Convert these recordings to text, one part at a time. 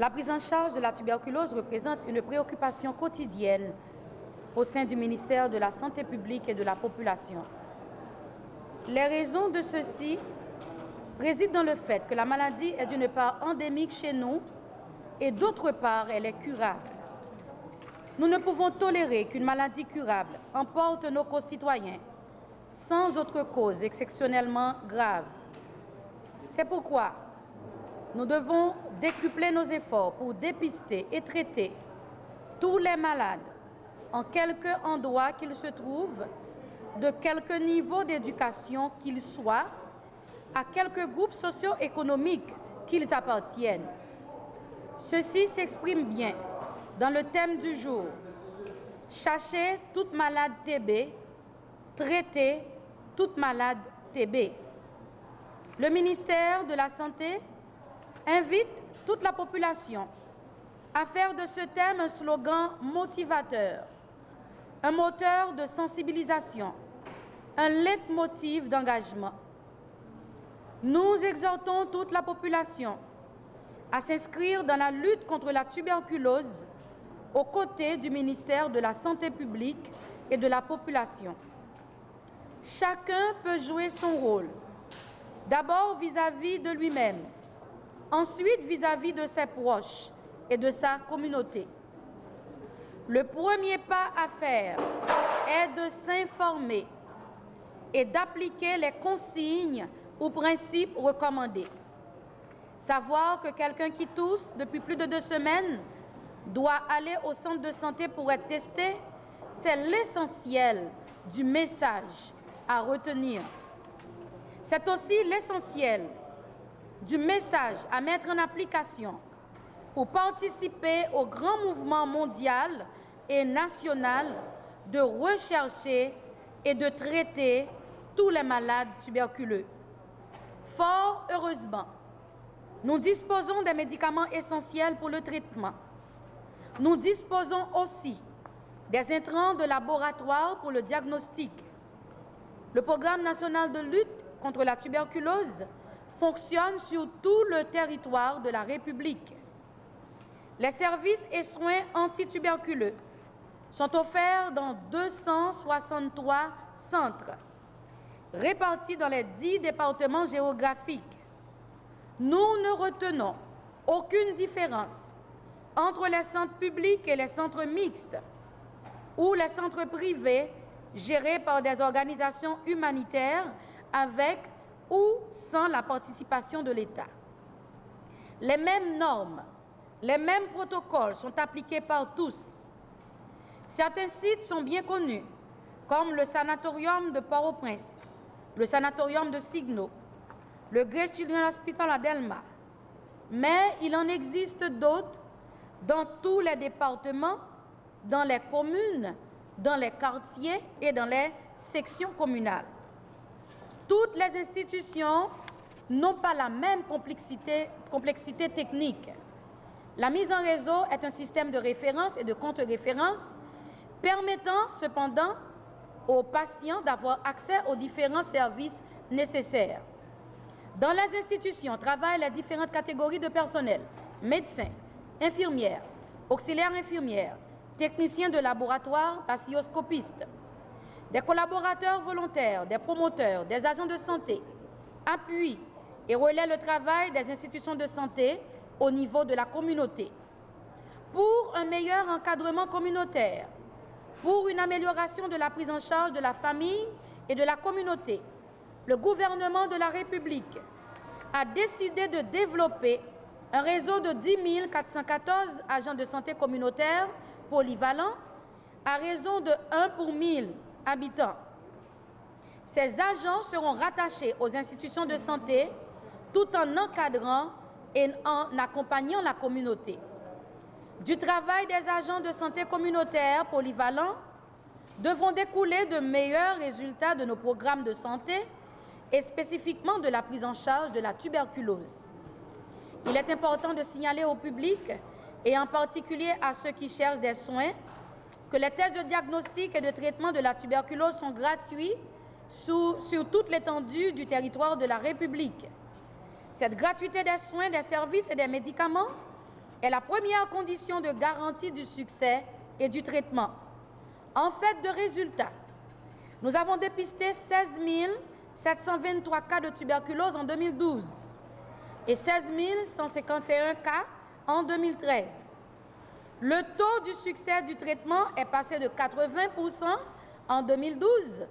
La prise en charge de la tuberculose représente une préoccupation quotidienne au sein du ministère de la Santé publique et de la Population. Les raisons de ceci résident dans le fait que la maladie est d'une part endémique chez nous et d'autre part, elle est curable. Nous ne pouvons tolérer qu'une maladie curable emporte nos concitoyens sans autre cause exceptionnellement grave. C'est pourquoi nous devons décupler nos efforts pour dépister et traiter tous les malades, en quelque endroit qu'ils se trouvent, de quelque niveau d'éducation qu'ils soient, à quelque groupe socio-économique qu'ils appartiennent. Ceci s'exprime bien dans le thème du jour. Chercher toute malade TB, traiter toute malade TB. Le ministère de la Santé invite toute la population à faire de ce thème un slogan motivateur, un moteur de sensibilisation, un leitmotiv d'engagement. Nous exhortons toute la population à s'inscrire dans la lutte contre la tuberculose aux côtés du ministère de la Santé publique et de la Population. Chacun peut jouer son rôle, d'abord vis-à-vis de lui-même, ensuite vis-à-vis de ses proches et de sa communauté. Le premier pas à faire est de s'informer et d'appliquer les consignes ou principes recommandés. Savoir que quelqu'un qui tousse depuis plus de 2 semaines doit aller au centre de santé pour être testé, c'est l'essentiel du message à retenir. C'est aussi l'essentiel du message à mettre en application pour participer au grand mouvement mondial et national de rechercher et de traiter tous les malades tuberculeux. Fort heureusement, nous disposons des médicaments essentiels pour le traitement. Nous disposons aussi des intrants de laboratoire pour le diagnostic. Le programme national de lutte contre la tuberculose fonctionne sur tout le territoire de la République. Les services et soins antituberculeux sont offerts dans 263 centres, répartis dans les 10 départements géographiques. Nous ne retenons aucune différence entre les centres publics et les centres mixtes ou les centres privés gérés par des organisations humanitaires avec ou sans la participation de l'État. Les mêmes normes, les mêmes protocoles sont appliqués par tous. Certains sites sont bien connus, comme le sanatorium de Port-au-Prince, le sanatorium de Signo, le Grace Children's Hospital à Delma. Mais il en existe d'autres dans tous les départements, dans les communes, dans les quartiers et dans les sections communales. Toutes les institutions n'ont pas la même complexité technique. La mise en réseau est un système de référence et de contre-référence permettant cependant aux patients d'avoir accès aux différents services nécessaires. Dans les institutions travaillent les différentes catégories de personnel: médecins, infirmières, auxiliaires infirmières, techniciens de laboratoire, bacilloscopistes, des collaborateurs volontaires, des promoteurs, des agents de santé, appuient et relaient le travail des institutions de santé au niveau de la communauté. Pour un meilleur encadrement communautaire, pour une amélioration de la prise en charge de la famille et de la communauté, le gouvernement de la République a décidé de développer un réseau de 10 414 agents de santé communautaires polyvalents à raison de 1 pour 1000 habitants. Ces agents seront rattachés aux institutions de santé tout en encadrant et en accompagnant la communauté. Du travail des agents de santé communautaires polyvalents devront découler de meilleurs résultats de nos programmes de santé et spécifiquement de la prise en charge de la tuberculose. Il est important de signaler au public, et en particulier à ceux qui cherchent des soins, que les tests de diagnostic et de traitement de la tuberculose sont gratuits sur toute l'étendue du territoire de la République. Cette gratuité des soins, des services et des médicaments est la première condition de garantie du succès et du traitement. En fait de résultats, nous avons dépisté 16 723 cas de tuberculose en 2012 et 16 151 cas en 2013. Le taux du succès du traitement est passé de 80% en 2012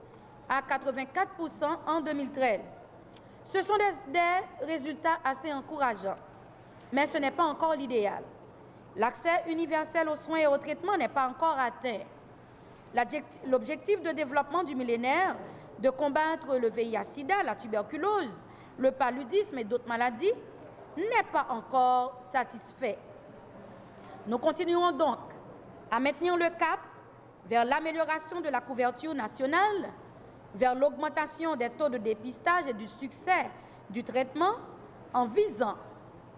à 84% en 2013. Ce sont des résultats assez encourageants, mais ce n'est pas encore l'idéal. L'accès universel aux soins et aux traitements n'est pas encore atteint. L'objectif de développement du millénaire de combattre le VIH-Sida, la tuberculose, le paludisme et d'autres maladies n'est pas encore satisfait. Nous continuerons donc à maintenir le cap vers l'amélioration de la couverture nationale, vers l'augmentation des taux de dépistage et du succès du traitement en visant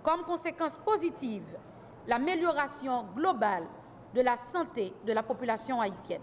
comme conséquence positive l'amélioration globale de la santé de la population haïtienne.